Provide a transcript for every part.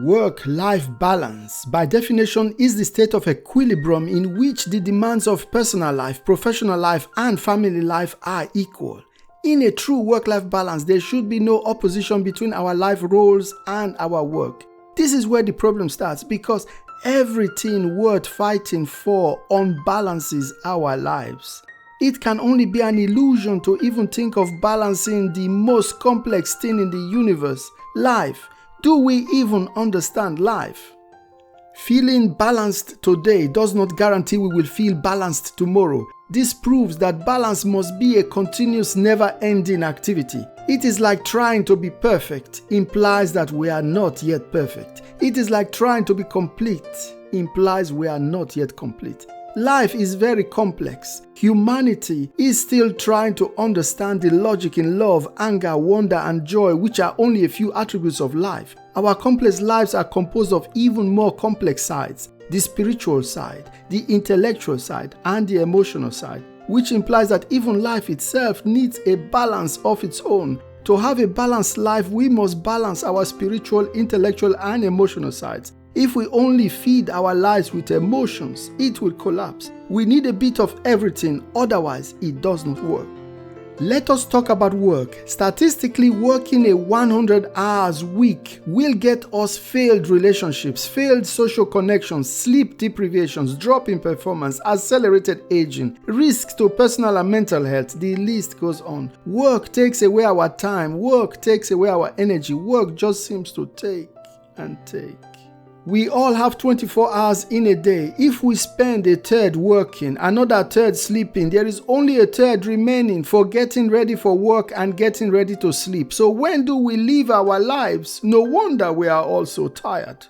Work-life balance, by definition, is the state of equilibrium in which the demands of personal life, professional life, and family life are equal. In a true work-life balance, there should be no opposition between our life roles and our work. This is where the problem starts, because everything worth fighting for unbalances our lives. It can only be an illusion to even think of balancing the most complex thing in the universe, life. Do we even understand life? Feeling balanced today does not guarantee we will feel balanced tomorrow. This proves that balance must be a continuous, never-ending activity. It is like trying to be perfect implies that we are not yet perfect. It is like trying to be complete implies we are not yet complete. Life is very complex. Humanity is still trying to understand the logic in love, anger, wonder, and joy, which are only a few attributes of life. Our complex lives are composed of even more complex sides: the spiritual side, the intellectual side, and the emotional side, which implies that even life itself needs a balance of its own. To have a balanced life, we must balance our spiritual, intellectual, and emotional sides. If we only feed our lives with emotions, it will collapse. We need a bit of everything, otherwise it does not work. Let us talk about work. Statistically, working a 100 hours week will get us failed relationships, failed social connections, sleep deprivations, drop in performance, accelerated aging, risks to personal and mental health. The list goes on. Work takes away our time. Work takes away our energy. Work just seems to take and take. We all have 24 hours in a day. If we spend a third working, another third sleeping, there is only a third remaining for getting ready for work and getting ready to sleep. So when do we live our lives? No wonder we are all so tired.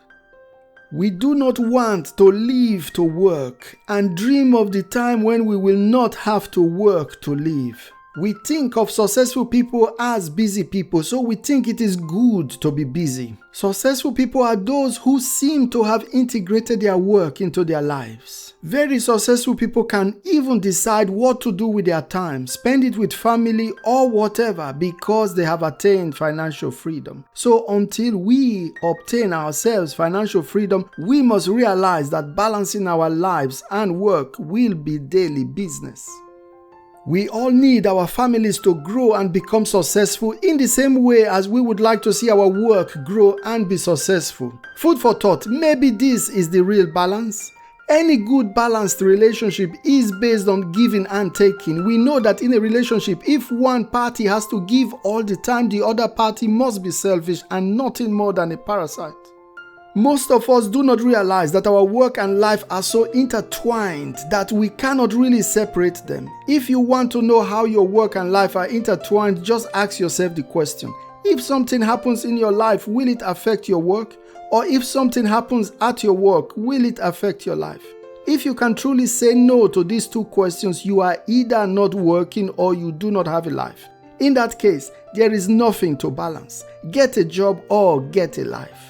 We do not want to live to work and dream of the time when we will not have to work to live. We think of successful people as busy people, so we think it is good to be busy. Successful people are those who seem to have integrated their work into their lives. Very successful people can even decide what to do with their time, spend it with family or whatever, because they have attained financial freedom. So until we obtain ourselves financial freedom, we must realize that balancing our lives and work will be daily business. We all need our families to grow and become successful in the same way as we would like to see our work grow and be successful. Food for thought, maybe this is the real balance. Any good balanced relationship is based on giving and taking. We know that in a relationship, if one party has to give all the time, the other party must be selfish and nothing more than a parasite. Most of us do not realize that our work and life are so intertwined that we cannot really separate them. If you want to know how your work and life are intertwined, just ask yourself the question: if something happens in your life, will it affect your work? Or if something happens at your work, will it affect your life? If you can truly say no to these two questions, you are either not working or you do not have a life. In that case, there is nothing to balance. Get a job or get a life.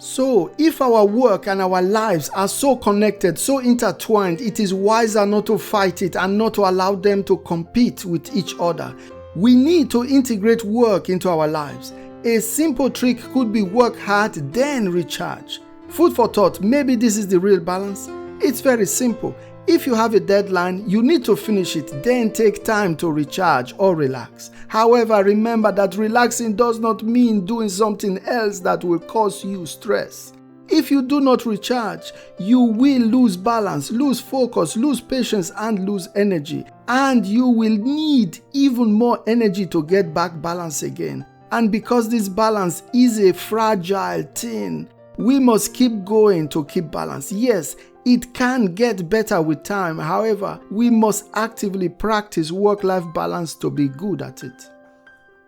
So, if our work and our lives are so connected, so intertwined, it is wiser not to fight it and not to allow them to compete with each other. We need to integrate work into our lives. A simple trick could be work hard, then recharge. Food for thought, maybe this is the real balance. It's very simple. If you have a deadline, you need to finish it, then take time to recharge or relax. However, remember that relaxing does not mean doing something else that will cause you stress. If you do not recharge, you will lose balance, lose focus, lose patience, and lose energy. And you will need even more energy to get back balance again. And because this balance is a fragile thing, we must keep going to keep balance. Yes, it can get better with time. However, we must actively practice work-life balance to be good at it.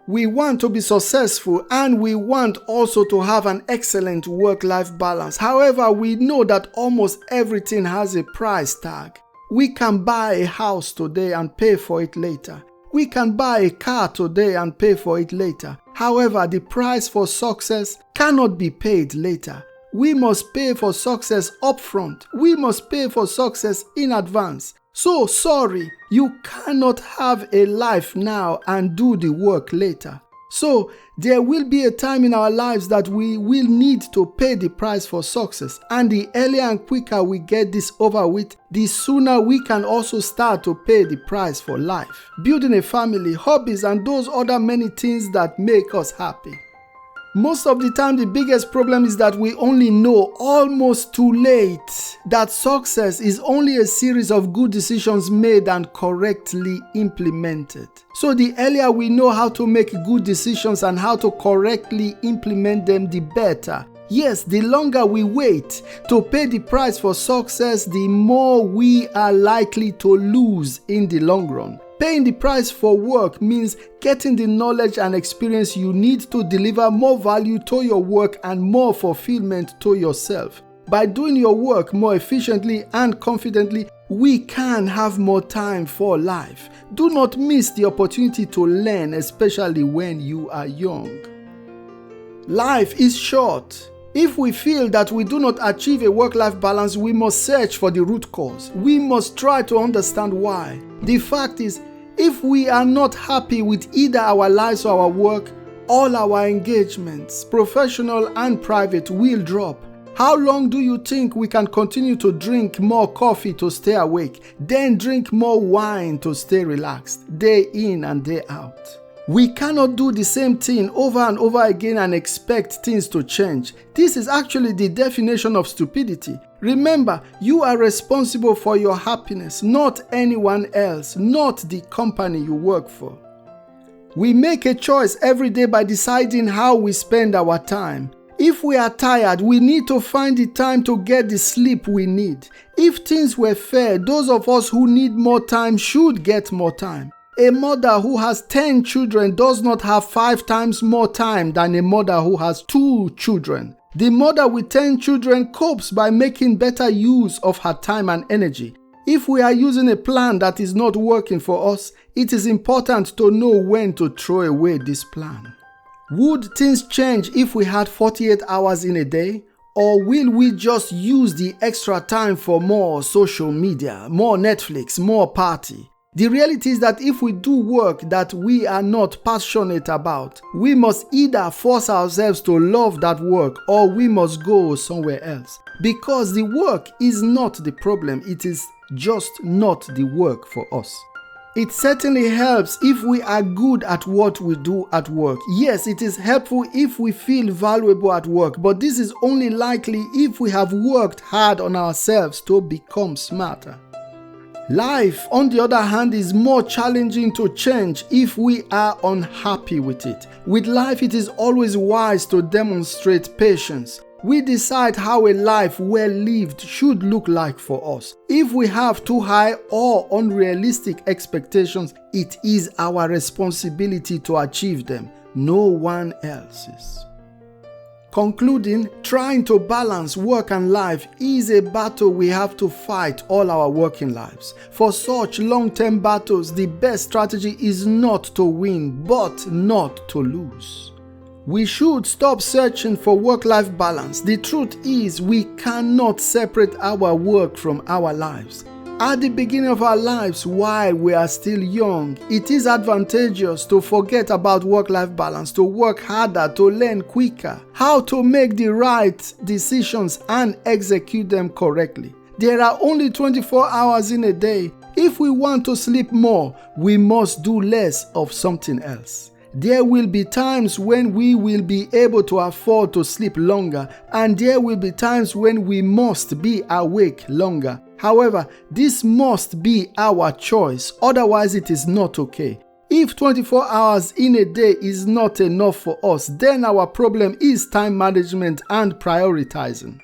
We want to be successful and we want also to have an excellent work-life balance. However, we know that almost everything has a price tag. We can buy a house today and pay for it later. We can buy a car today and pay for it later. However, the price for success cannot be paid later. We must pay for success upfront. We must pay for success in advance. So sorry, you cannot have a life now and do the work later. So there will be a time in our lives that we will need to pay the price for success. And the earlier and quicker we get this over with, the sooner we can also start to pay the price for life, building a family, hobbies, and those other many things that make us happy. Most of the time, the biggest problem is that we only know almost too late that success is only a series of good decisions made and correctly implemented. So the earlier we know how to make good decisions and how to correctly implement them, the better. Yes, the longer we wait to pay the price for success, the more we are likely to lose in the long run. Paying the price for work means getting the knowledge and experience you need to deliver more value to your work and more fulfillment to yourself. By doing your work more efficiently and confidently, we can have more time for life. Do not miss the opportunity to learn, especially when you are young. Life is short. If we feel that we do not achieve a work-life balance, we must search for the root cause. We must try to understand why. The fact is, if we are not happy with either our lives or our work, all our engagements, professional and private, will drop. How long do you think we can continue to drink more coffee to stay awake, then drink more wine to stay relaxed, day in and day out? We cannot do the same thing over and over again and expect things to change. This is actually the definition of stupidity. Remember, you are responsible for your happiness, not anyone else, not the company you work for. We make a choice every day by deciding how we spend our time. If we are tired, we need to find the time to get the sleep we need. If things were fair, those of us who need more time should get more time. A mother who has 10 children does not have 5 times more time than a mother who has 2 children. The mother with 10 children copes by making better use of her time and energy. If we are using a plan that is not working for us, it is important to know when to throw away this plan. Would things change if we had 48 hours in a day? Or will we just use the extra time for more social media, more Netflix, more party? The reality is that if we do work that we are not passionate about, we must either force ourselves to love that work or we must go somewhere else. Because the work is not the problem, it is just not the work for us. It certainly helps if we are good at what we do at work. Yes, it is helpful if we feel valuable at work, but this is only likely if we have worked hard on ourselves to become smarter. Life, on the other hand, is more challenging to change if we are unhappy with it. With life, it is always wise to demonstrate patience. We decide how a life well lived should look like for us. If we have too high or unrealistic expectations, it is our responsibility to achieve them, no one else's. Concluding, trying to balance work and life is a battle we have to fight all our working lives. For such long-term battles, the best strategy is not to win, but not to lose. We should stop searching for work-life balance. The truth is, we cannot separate our work from our lives. At the beginning of our lives, while we are still young, it is advantageous to forget about work-life balance, to work harder, to learn quicker, how to make the right decisions and execute them correctly. There are only 24 hours in a day. If we want to sleep more, we must do less of something else. There will be times when we will be able to afford to sleep longer, and there will be times when we must be awake longer. However, this must be our choice, otherwise it is not okay. If 24 hours in a day is not enough for us, then our problem is time management and prioritizing.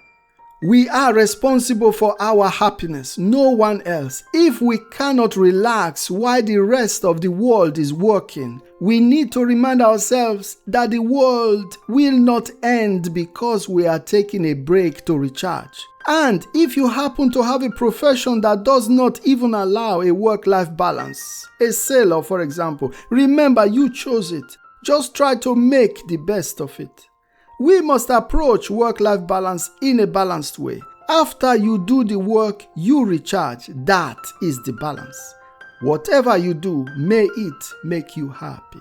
We are responsible for our happiness, no one else. If we cannot relax while the rest of the world is working, we need to remind ourselves that the world will not end because we are taking a break to recharge. And if you happen to have a profession that does not even allow a work-life balance, a sailor for example, remember you chose it. Just try to make the best of it. We must approach work-life balance in a balanced way. After you do the work, you recharge. That is the balance. Whatever you do, may it make you happy.